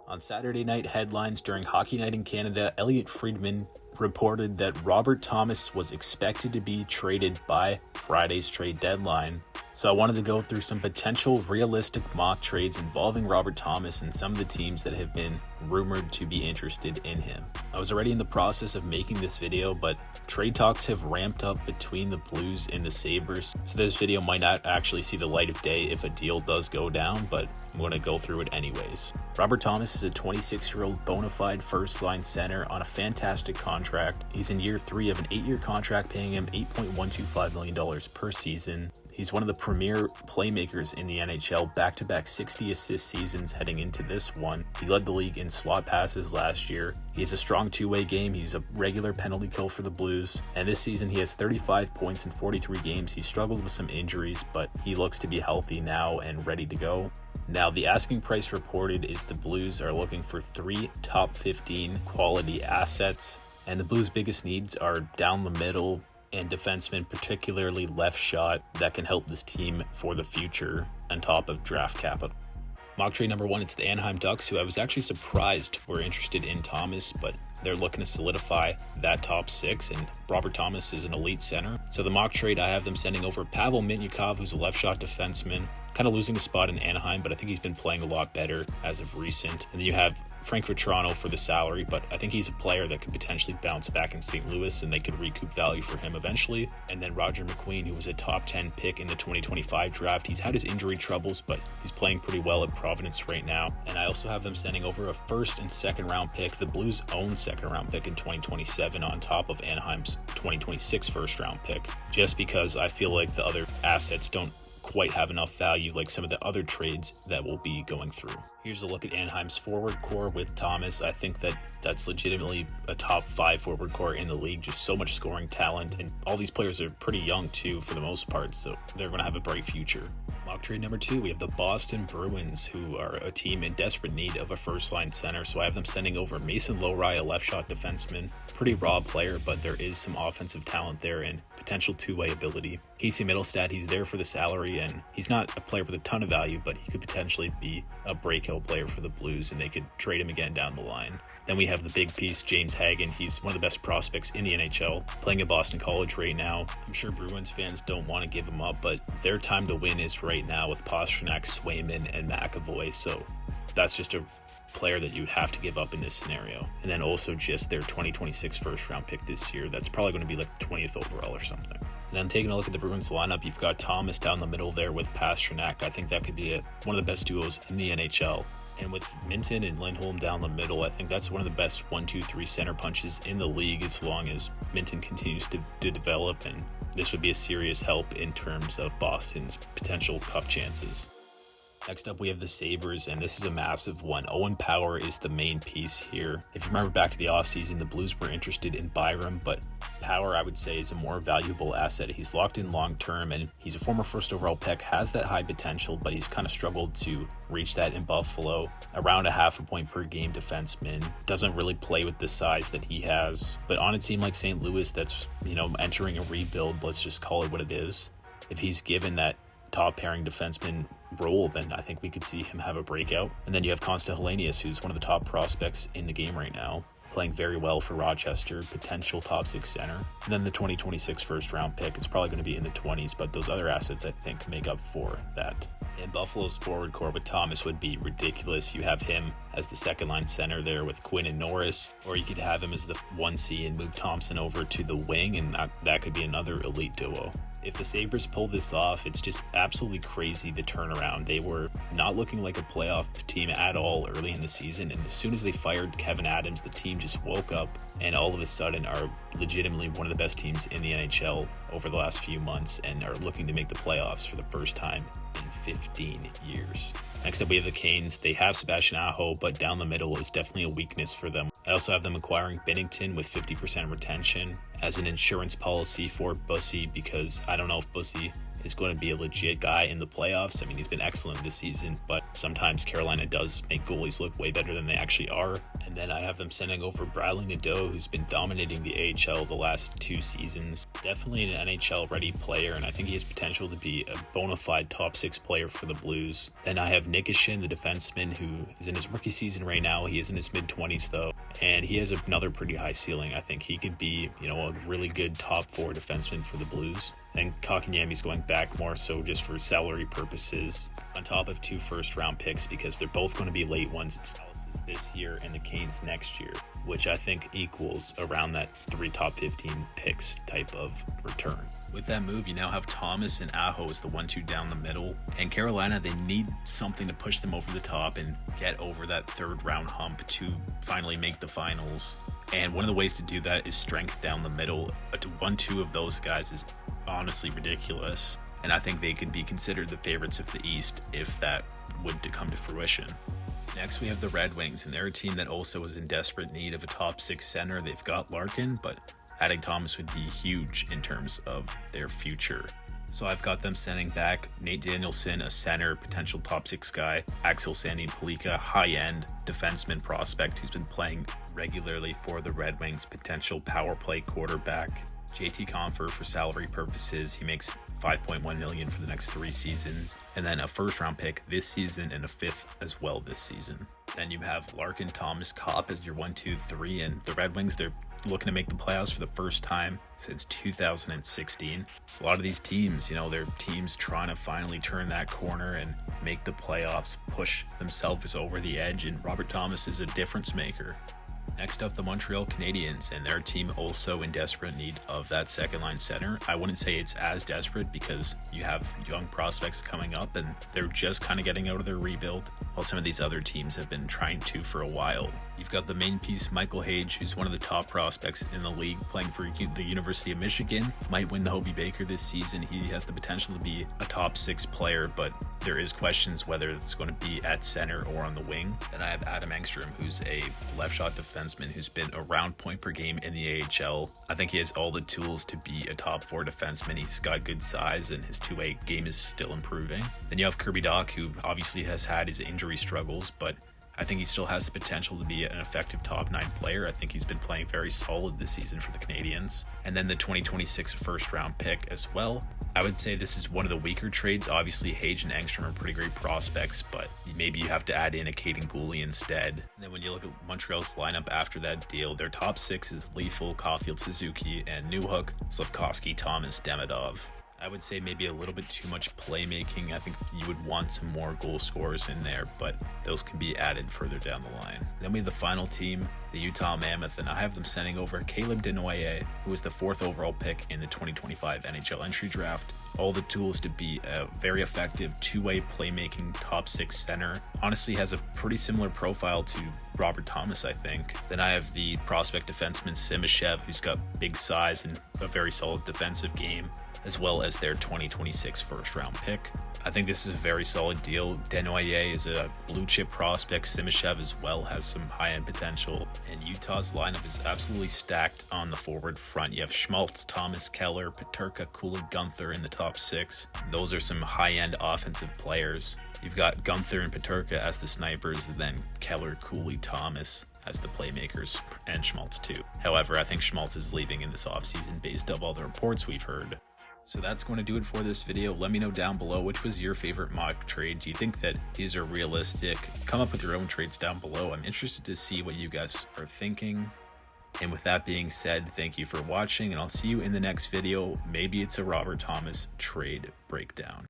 On Saturday night headlines during Hockey Night in Canada, Elliot Friedman reported that Robert Thomas was expected to be traded by Friday's trade deadline. So I wanted to go through some potential realistic mock trades involving Robert Thomas and some of the teams that have been rumored to be interested in him. I was already in the process of making this video, but trade talks have ramped up between the Blues and the Sabres, so this video might not actually see the light of day if a deal does go down, but I'm going to go through it anyways. Robert Thomas is a 26-year-old bona fide first-line center on a fantastic contract. He's in year 3 of an 8-year contract paying him $8.125 million per season. He's one of the premier playmakers in the NHL, back-to-back 60 assist seasons heading into this one. He led the league in slot passes last year. He has a strong two-way game. He's a regular penalty kill for the Blues. And this season he has 35 points in 43 games. He struggled with some injuries, but he looks to be healthy now and ready to go. Now, the asking price reported is the Blues are looking for 3 top 15 quality assets. And the Blues' biggest needs are down the middle and defensemen, particularly left shot, that can help this team for the future on top of draft capital. Mock trade number 1, it's the Anaheim Ducks, who I was actually surprised were interested in Thomas, but they're looking to solidify that top 6, and Robert Thomas is an elite center. So the mock trade, I have them sending over Pavel Mintyukov, who's a left shot defenseman, kind of losing a spot in Anaheim, but I think he's been playing a lot better as of recent. And then you have Frank Vatrano for the salary, but I think he's a player that could potentially bounce back in St. Louis and they could recoup value for him eventually. And then Roger McQueen, who was a top 10 pick in the 2025 draft. He's had his injury troubles, but he's playing pretty well at Providence right now. And I also have them sending over a first and second round pick, the Blues' own second round pick in 2027 on top of Anaheim's 2026 first round pick, just because I feel like the other assets don't quite have enough value like some of the other trades that we'll be going through. Here's a look at Anaheim's forward core with Thomas. I think that's legitimately a top 5 forward core in the league, just so much scoring talent, and all these players are pretty young too for the most part, so they're going to have a bright future. Mock trade number 2, we have the Boston Bruins, who are a team in desperate need of a first-line center, so I have them sending over Mason Lohrei, a left-shot defenseman. Pretty raw player, but there is some offensive talent there and potential two-way ability. Casey Middlestad, he's there for the salary, and he's not a player with a ton of value, but he could potentially be a breakout player for the Blues, and they could trade him again down the line. Then we have the big piece, James Hagan. He's one of the best prospects in the NHL, playing at Boston College right now. I'm sure Bruins fans don't want to give him up, but their time to win is right now with Pastrnak, Swayman, and McAvoy, so that's just a player that you would have to give up in this scenario. And then also just their 2026 first round pick this year. That's probably going to be like 20th overall or something. And then taking a look at the Bruins lineup, you've got Thomas down the middle there with Pastrnak. I think that could be one of the best duos in the NHL. And with Minton and Lindholm down the middle, I think that's one of the best 1-2-3 center punches in the league as long as Minton continues to develop, and this would be a serious help in terms of Boston's potential cup chances. Next up, we have the Sabres, and this is a massive one. Owen Power is the main piece here. If you remember back to the offseason, the Blues were interested in Byram, but Power, I would say, is a more valuable asset. He's locked in long-term, and he's a former first overall pick, has that high potential, but he's kind of struggled to reach that in Buffalo. Around a half a point per game defenseman. Doesn't really play with the size that he has, but on a team like St. Louis that's, entering a rebuild, let's just call it what it is, if he's given that top pairing defenseman role, then I think we could see him have a breakout. And then you have Constant Helenius, who's one of the top prospects in the game right now, playing very well for Rochester, potential top 6 center. And then the 2026 first round pick, it's probably going to be in the 20s, but those other assets I think make up for that. And Buffalo's forward core with Thomas would be ridiculous. You have him as the second line center there with Quinn and Norris, or you could have him as the 1C and move Thompson over to the wing, and that could be another elite duo. If the Sabres pull this off, it's just absolutely crazy, the turnaround. They were not looking like a playoff team at all early in the season, and as soon as they fired Kevin Adams, the team just woke up and all of a sudden are legitimately one of the best teams in the NHL over the last few months and are looking to make the playoffs for the first time in 15 years. Next up, we have the Canes. They have Sebastian Aho, but down the middle is definitely a weakness for them. I also have them acquiring Binnington with 50% retention as an insurance policy for Bussy, because I don't know if Bussy is going to be a legit guy in the playoffs. I mean, he's been excellent this season, but sometimes Carolina does make goalies look way better than they actually are. And then I have them sending over Bradley Nadeau, who's been dominating the AHL the last 2 seasons. Definitely an NHL-ready player, and I think he has potential to be a bona fide top 6 player for the Blues. Then I have Nikishin, the defenseman, who is in his rookie season right now. He is in his mid-20s, though, and he has another pretty high ceiling. I think he could be, a really good top 4 defenseman for the Blues. And Kotkaniemi's going back more so just for salary purposes, on top of 2 first-round picks, because they're both going to be late ones. It's Dallas this year and the Canes next year, which I think equals around that 3 top 15 picks type of return. With that move, you now have Thomas and Aho as the 1-2 down the middle. And Carolina, they need something to push them over the top and get over that 3rd round hump to finally make the finals. And one of the ways to do that is strength down the middle. A 1-2 of those guys is honestly ridiculous. And I think they could be considered the favorites of the East if that would to come to fruition. Next, we have the Red Wings, and they're a team that also is in desperate need of a top 6 center. They've got Larkin, but adding Thomas would be huge in terms of their future. So I've got them sending back Nate Danielson, a center, potential top 6 guy, Axel Sandin-Pellikka, high-end defenseman prospect who's been playing regularly for the Red Wings, potential power play quarterback. JT Compher for salary purposes, he makes $5.1 million for the next 3 seasons, and then a 1st-round pick this season and a 5th as well this season. Then you have Larkin, Thomas, Kopp as your 1, 2, 3, and the Red Wings, they're looking to make the playoffs for the first time since 2016. A lot of these teams, they're teams trying to finally turn that corner and make the playoffs, push themselves over the edge, and Robert Thomas is a difference maker. Next up, the Montreal Canadiens, and their team also in desperate need of that 2nd-line center. I wouldn't say it's as desperate because you have young prospects coming up and they're just kind of getting out of their rebuild, while some of these other teams have been trying to for a while. You've got the main piece, Michael Hage, who's one of the top prospects in the league, playing for the University of Michigan. Might win the Hobey Baker this season. He has the potential to be a top 6 player, but there is questions whether it's going to be at center or on the wing. Then I have Adam Engstrom, who's a left shot defenseman who's been around point per game in the AHL. I think he has all the tools to be a top 4 defenseman. He's got good size and his two-way game is still improving. Then you have Kirby Dach, who obviously has had his injury struggles, but I think he still has the potential to be an effective top 9 player. I think he's been playing very solid this season for the Canadiens. And then the 2026 1st-round pick as well. I would say this is one of the weaker trades. Obviously, Hage and Engstrom are pretty great prospects, but maybe you have to add in a Caden Gooley instead. And then when you look at Montreal's lineup after that deal, their top 6 is Lethal, Caulfield, Suzuki, and Newhook, Slavkovsky, Thomas, Demidov. I would say maybe a little bit too much playmaking. I think you would want some more goal scorers in there, but those can be added further down the line. Then we have the final team, the Utah Mammoth, and I have them sending over Caleb Desnoyers, who was the 4th overall pick in the 2025 NHL entry draft. All the tools to be a very effective 2-way playmaking top 6 center. Honestly has a pretty similar profile to Robert Thomas, I think. Then I have the prospect defenseman Simashev, who's got big size and a very solid defensive game, as well as their 2026 1st-round pick. I think this is a very solid deal. Desnoyers is a blue-chip prospect. Simashev as well has some high-end potential. And Utah's lineup is absolutely stacked on the forward front. You have Schmaltz, Thomas, Keller, Peterka, Cooley, Gunther in the top 6. Those are some high-end offensive players. You've got Gunther and Peterka as the snipers, and then Keller, Cooley, Thomas as the playmakers, and Schmaltz too. However, I think Schmaltz is leaving in this offseason based on all the reports we've heard. So that's going to do it for this video. Let me know down below, which was your favorite mock trade. Do you think that these are realistic? Come up with your own trades down below. I'm interested to see what you guys are thinking. And with that being said, thank you for watching, and I'll see you in the next video. Maybe it's a Robert Thomas trade breakdown.